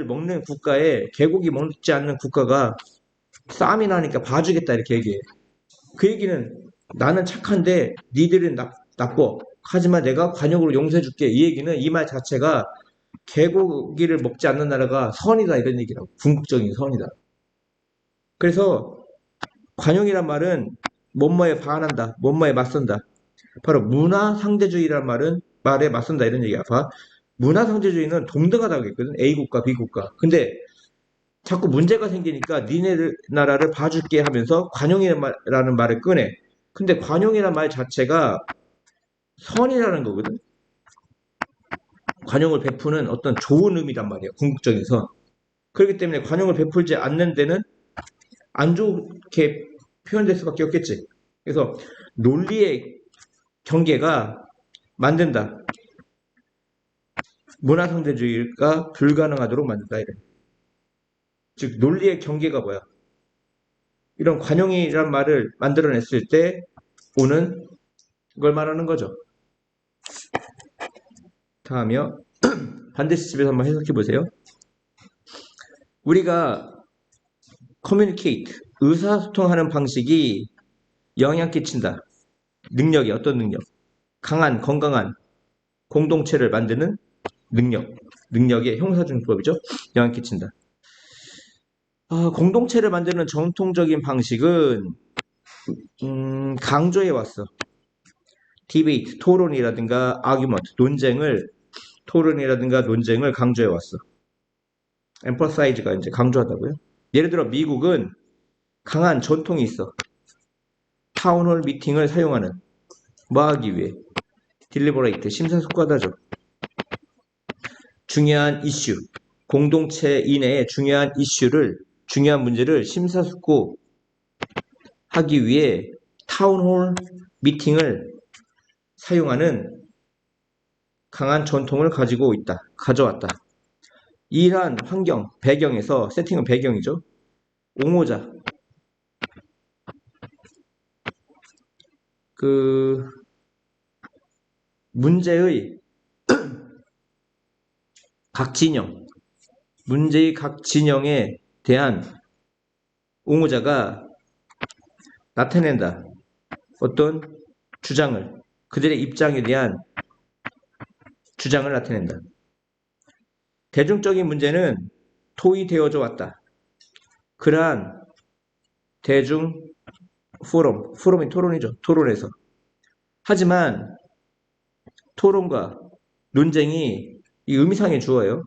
먹는 국가에 개고기 먹지 않는 국가가 싸움이 나니까 봐주겠다 이렇게 얘기해. 그 얘기는 나는 착한데 니들은 나빠. 하지만 내가 관용으로 용서해줄게. 이 얘기는 이 말 자체가 개고기를 먹지 않는 나라가 선이다 이런 얘기라고. 궁극적인 선이다. 그래서 관용이란 말은 뭐뭐에 반한다. 뭐뭐에 맞선다. 바로 문화상대주의란 말은 말에 맞선다 이런 얘기야. 봐. 문화상대주의는 동등하다고 했거든. A국가, B국가. 근데 자꾸 문제가 생기니까 니네 나라를 봐줄게 하면서 관용이라는 말을 꺼내. 근데 관용이라는 말 자체가 선이라는 거거든. 관용을 베푸는 어떤 좋은 의미란 말이야. 궁극적인 선. 그렇기 때문에 관용을 베풀지 않는 데는 안 좋게 표현될 수밖에 없겠지. 그래서 논리의 경계가 만든다. 문화상대주의가 불가능하도록 만든다. 이래. 즉 논리의 경계가 뭐야? 이런 관용이란 말을 만들어냈을 때 오는 걸 말하는 거죠. 다음이요. 반드시 집에서 한번 해석해 보세요. 우리가 communicate, 의사소통하는 방식이 영향 끼친다. 능력이 어떤 능력? 강한, 건강한 공동체를 만드는 능력의 형사중법이죠. 영향 끼친다. 공동체를 만드는 전통적인 방식은 강조해 왔어. 디베이트, 토론이라든가 아규먼트, 토론이라든가 논쟁을 강조해 왔어. emphasize가 이제 강조하다고요. 예를 들어 미국은 강한 전통이 있어. 타운홀 미팅을 사용하는 뭐 하기 위해? 딜리버레이트, 심사숙고하다죠. 중요한 이슈, 공동체 이내의 중요한 문제를 심사숙고하기 위해 타운홀 미팅을 사용하는 강한 전통을 가져왔다. 이러한 배경에서, 세팅은 배경이죠. 옹호자, 문제의 각 진영에 대한 옹호자가 나타낸다. 어떤 주장을, 그들의 입장에 대한 주장을 나타낸다. 대중적인 문제는 토의되어져 왔다. 그러한 대중 포럼이 토론이죠. 토론에서. 하지만 토론과 논쟁이 이 의미상의 주어예요.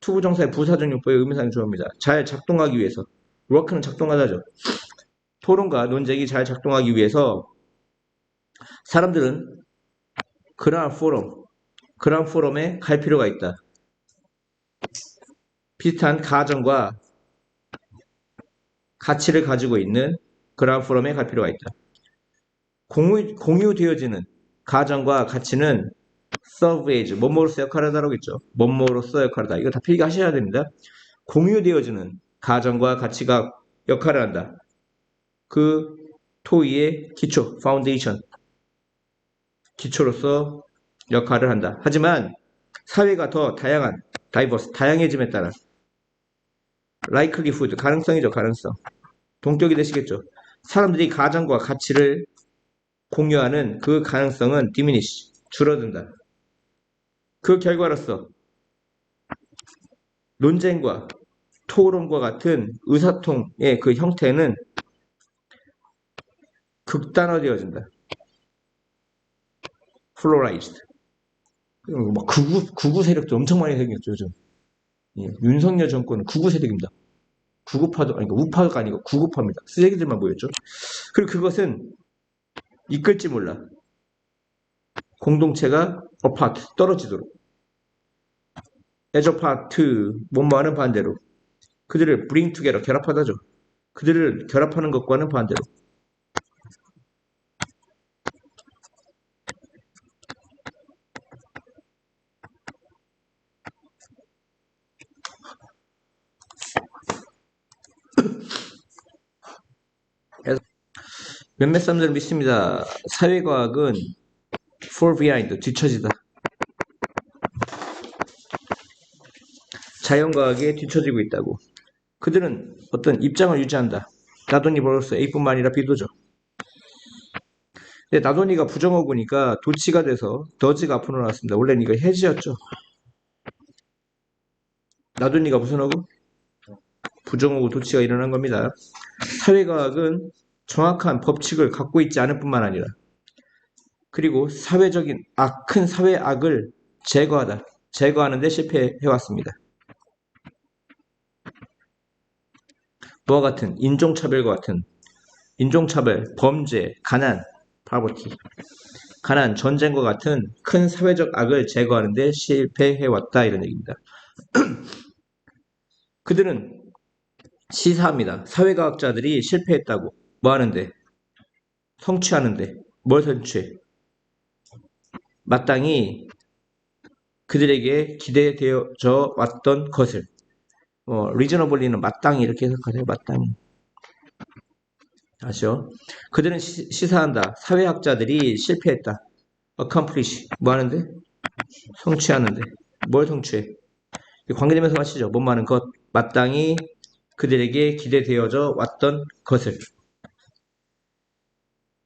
투부정사의 부사적용법의 의미상의 조합입니다. 잘 작동하기 위해서. work는 작동하다죠. 토론과 논쟁이 잘 작동하기 위해서 사람들은 그러한 포럼에 갈 필요가 있다. 비슷한 가정과 가치를 가지고 있는 그러한 포럼에 갈 필요가 있다. 공유되어지는 가정과 가치는 serve as, 뭐뭐로서 역할을 하다라고 했죠. 뭐뭐로서 역할을 하다. 이거 다 필기하셔야 됩니다. 공유되어지는 가정과 가치가 역할을 한다. 그 토의의 기초, 파운데이션, 기초로서 역할을 한다. 하지만 사회가 더 다양한, 다양해짐에 따라 likelihood, 가능성이죠, 가능성. 동격이 되시겠죠. 사람들이 가정과 가치를 공유하는 그 가능성은 diminish, 줄어든다. 그 결과로서 논쟁과 토론과 같은 의사통의 그 형태는 극단화되어진다. polarized. 막 극우 세력도 엄청 많이 생겼죠, 요즘. 예, 윤석열 정권은 극우 세력입니다. 구구파도 아니고 우파가 아니고 구구파입니다. 쓰레기들만 모였죠. 그리고 그것은 이끌지 몰라. 공동체가 apart, 떨어지도록. as apart, 뭐뭐하는 반대로. 그들을 bring together, 결합하다죠. 그들을 결합하는 것과는 반대로. 몇몇 사람들은 믿습니다. 사회과학은 fall behind, 뒤처지다. 자연과학에 뒤처지고 있다고. 그들은 어떤 입장을 유지한다. 나돈이 벌써 A뿐만 아니라 B도죠. 근데 나돈이가 부정어구니까 도치가 돼서 더즈가 앞으로 나왔습니다. 원래는 이거 해지였죠. 나돈이가 무슨 어구? 부정어구 도치가 일어난 겁니다. 사회과학은 정확한 법칙을 갖고 있지 않을 뿐만 아니라 그리고 사회적인 큰 사회 악을 제거하는 데 실패해왔습니다. 뭐와 같은 인종차별과 같은 인종차별, 범죄, 가난, 파버티, 가난, 전쟁과 같은 큰 사회적 악을 제거하는 데 실패해왔다 이런 얘기입니다. 그들은 시사합니다. 사회과학자들이 실패했다고. 뭐 하는데? 성취하는데. 뭘 성취해? 마땅히 그들에게 기대되어져 왔던 것을 reasonably는 마땅히 이렇게 해석하세요. 마땅히. 아시죠? 그들은 시사한다. 사회학자들이 실패했다. accomplish. 뭐 하는데? 성취하는데. 뭘 성취해? 관계되면서 마시죠. 뭐 하는 것. 마땅히 그들에게 기대되어져 왔던 것을.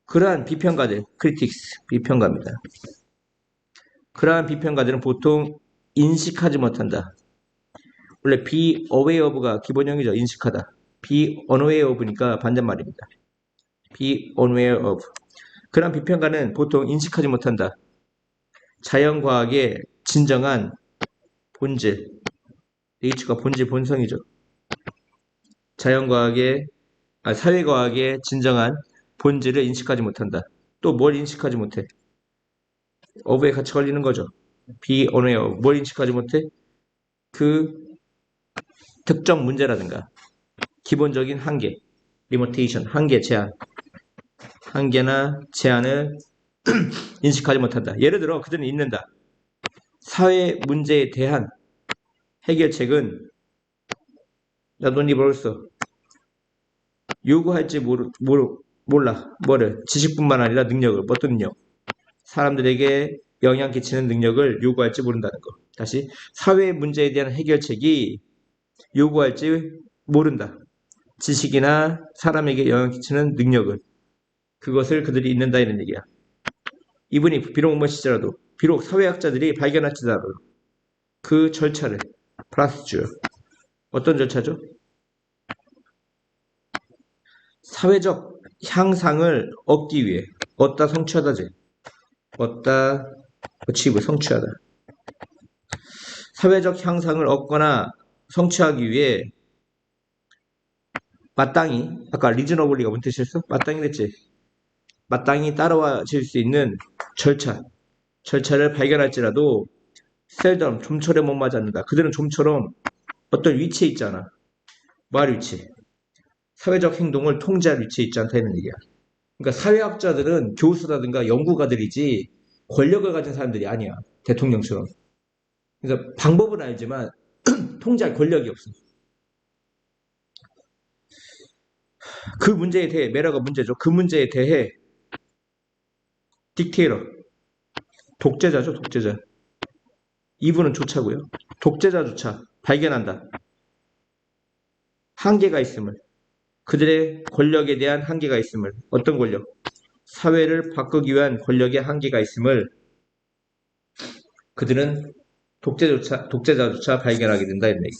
그러한 비평가들, critics, 비평가입니다. 그러한 비평가들은 보통 인식하지 못한다. 원래 be aware of가 기본형이죠. 인식하다. be unaware of니까 반대말입니다. be unaware of. 그러한 비평가는 보통 인식하지 못한다. 자연과학의 진정한 본질, 네이처가 본질, 본성이죠. 사회과학의 진정한 본질을 인식하지 못한다. 또 뭘 인식하지 못해? of에 같이 걸리는 거죠. be unaware of. 뭘 인식하지 못해? 그 특정 문제라든가 기본적인 한계, limitation, 한계, 제한, 한계나 제한을 인식하지 못한다. 예를 들어 그들은 읽는다. 사회 문제에 대한 해결책은 나돈이 벌써 요구할지 몰라. 뭐를? 지식뿐만 아니라 능력을. 어떤 능력? 사람들에게 영향 끼치는 능력을 요구할지 모른다는 거. 다시 사회 문제에 대한 해결책이 요구할지 모른다. 지식이나 사람에게 영향 끼치는 능력을. 그것을 그들이 잊는다 이런 얘기야. 이분이 비록 못 시더라도 비록 사회학자들이 발견할지라도 그 절차를 프로시저. 어떤 절차죠? 사회적 향상을 얻기 위해 얻다 성취하다지. 얻다 achieve 성취하다. 사회적 향상을 얻거나 성취하기 위해 마땅히, 아까 리즈너블리가 뭔 뜻이었어? 마땅히 됐지? 마땅히 따라와질 수 있는 절차를 발견할지라도 셀덤, 좀처럼 못 맞았는다. 그들은 좀처럼 어떤 위치에 있잖아. 뭐할 위치? 사회적 행동을 통제할 위치에 있지 않다 이런 얘기야. 그러니까 사회학자들은 교수라든가 연구가들이지 권력을 가진 사람들이 아니야. 대통령처럼. 그래서 방법은 알지만 통제할 권력이 없어. 그 문제에 대해 메라가 문제죠. 그 문제에 대해 딕테이터, 독재자죠. 독재자. 이분은 조차고요. 독재자조차 발견한다. 한계가 있음을. 그들의 권력에 대한 한계가 있음을. 어떤 권력? 사회를 바꾸기 위한 권력의 한계가 있음을 그들은 독재자조차 발견하게 된다. 이런 얘기.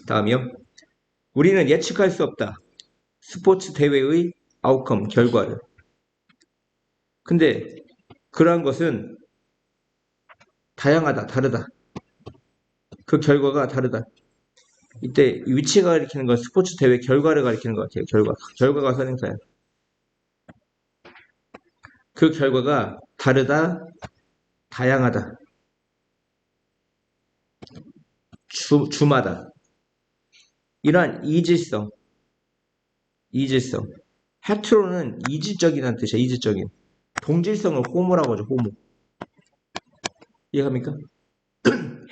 다음이요. 우리는 예측할 수 없다. 스포츠 대회의 아웃컴, 결과를. 근데 그러한 것은 다양하다, 다르다. 그 결과가 다르다. 이때 위치가 가리키는 건 스포츠 대회 결과를 가리키는 것 같아요. 결과가 선행사야. 그 결과가 다르다, 다양하다, 주마다. 이러한 이질성. 헤트로는 이질적이라는 뜻이야. 이질적인. 동질성을 호모라고 하죠. 호모. 이해합니까?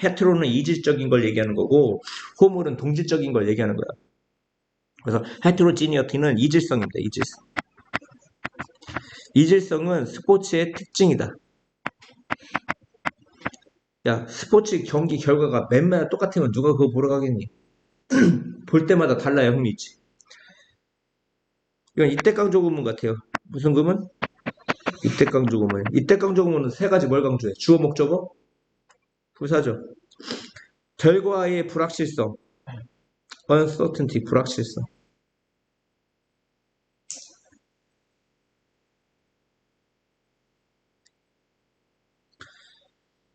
헤트로는 이질적인 걸 얘기하는 거고 호모는 동질적인 걸 얘기하는 거야. 그래서 헤트로지니어티는 이질성입니다. 이질성은 스포츠의 특징이다. 야, 스포츠 경기 결과가 맨날 똑같으면 누가 그거 보러 가겠니? 볼 때마다 달라야 흥미 있지. 이건 이때강조구문 같아요. 무슨 구문? 이때강조구문. 이때강조구문은 세 가지 뭘 강조해? 주어, 목적어? 부사죠. 결과의 불확실성. uncertainty, 불확실성.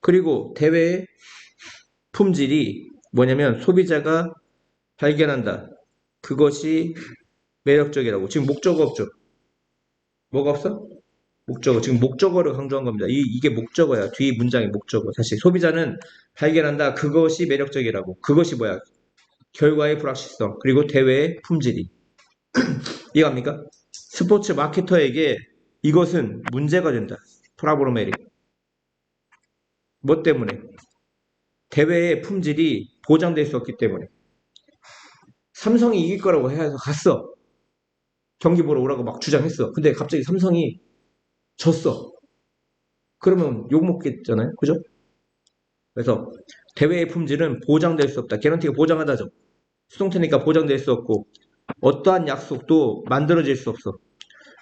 그리고 대회의 품질이 뭐냐면 소비자가 발견한다. 그것이 매력적이라고. 지금 목적어 없죠? 뭐가 없어? 목적어. 지금 목적어를 강조한 겁니다. 이게 목적어야. 뒤 문장의 목적어. 다시 소비자는 발견한다. 그것이 매력적이라고. 그것이 뭐야? 결과의 불확실성. 그리고 대회의 품질이. 이해갑니까? 스포츠 마케터에게 이것은 문제가 된다. 프라브로메릭. 뭐 때문에? 대회의 품질이 보장될 수 없기 때문에. 삼성이 이길 거라고 해서 갔어. 경기 보러 오라고 막 주장했어. 근데 갑자기 삼성이 졌어. 그러면 욕먹겠잖아요. 그죠? 그래서 대회의 품질은 보장될 수 없다. 개런티가 보장하다죠. 수동태니까 보장될 수 없고 어떠한 약속도 만들어질 수 없어.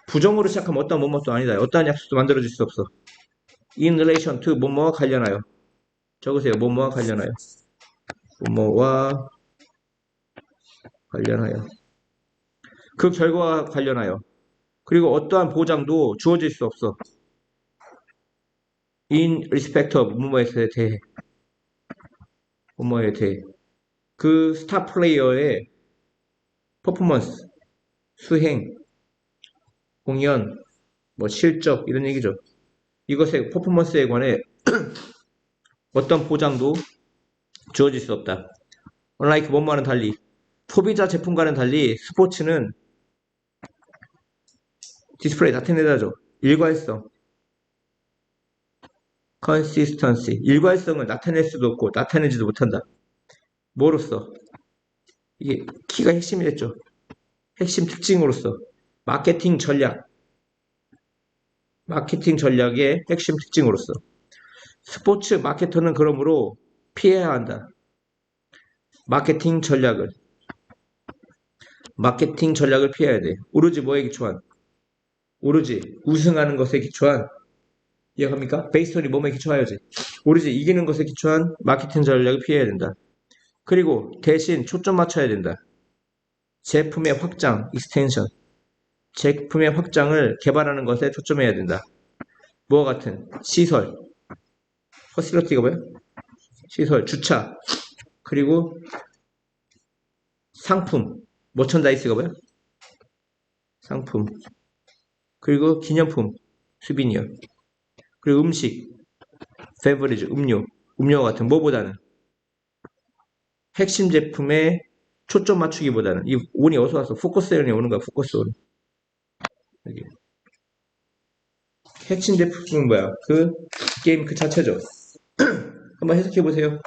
부정으로 시작하면 어떠한 뭐뭐도 아니다. 어떠한 약속도 만들어질 수 없어. In relation to 뭐뭐와 관련하여. 적으세요. 뭐뭐와 관련하여. 뭐뭐와 관련하여. 그 결과와 관련하여. 그리고 어떠한 보장도 주어질 수 없어. In respect of 뭐뭐에 대해. 뭐뭐에 대해. 그 스타 플레이어의 퍼포먼스, 수행, 공연, 뭐 실적 이런 얘기죠. 이것의 퍼포먼스에 관해 어떤 보장도 주어질 수 없다. unlike 뭐뭐와는 달리 소비자 제품과는 달리 스포츠는 디스플레이 나타내다죠. 일괄성, consistency, 일괄성을 나타낼 수도 없고 나타내지도 못한다. 뭐로써? 이게 키가 핵심이 됐죠. 핵심 특징으로서 마케팅 전략의 핵심 특징으로서 스포츠 마케터는 그러므로 피해야 한다. 마케팅 전략을 피해야 돼. 오로지 뭐에 기초한? 오로지 우승하는 것에 기초한, 이해합니까? 베이스톤이 뭐에 기초하여지? 오로지 이기는 것에 기초한 마케팅 전략을 피해야 된다. 그리고 대신 초점 맞춰야 된다. 제품의 확장, 익스텐션. 제품의 확장을 개발하는 것에 초점해야 된다. 뭐와 같은? 시설. 퍼실러티가 뭐야? 시설, 주차, 그리고 상품, 머천다이스가 뭐야? 상품, 그리고 기념품, 수비니어, 그리고 음식, 베버리지, 음료 같은 뭐보다는 핵심 제품에 초점 맞추기보다는 이 온이 어디서 왔어? 포커스온이 오는 거야, 포커스온. 여기. 핵심 제품은 뭐야? 그 게임 그 자체죠. 한번 해석해 보세요.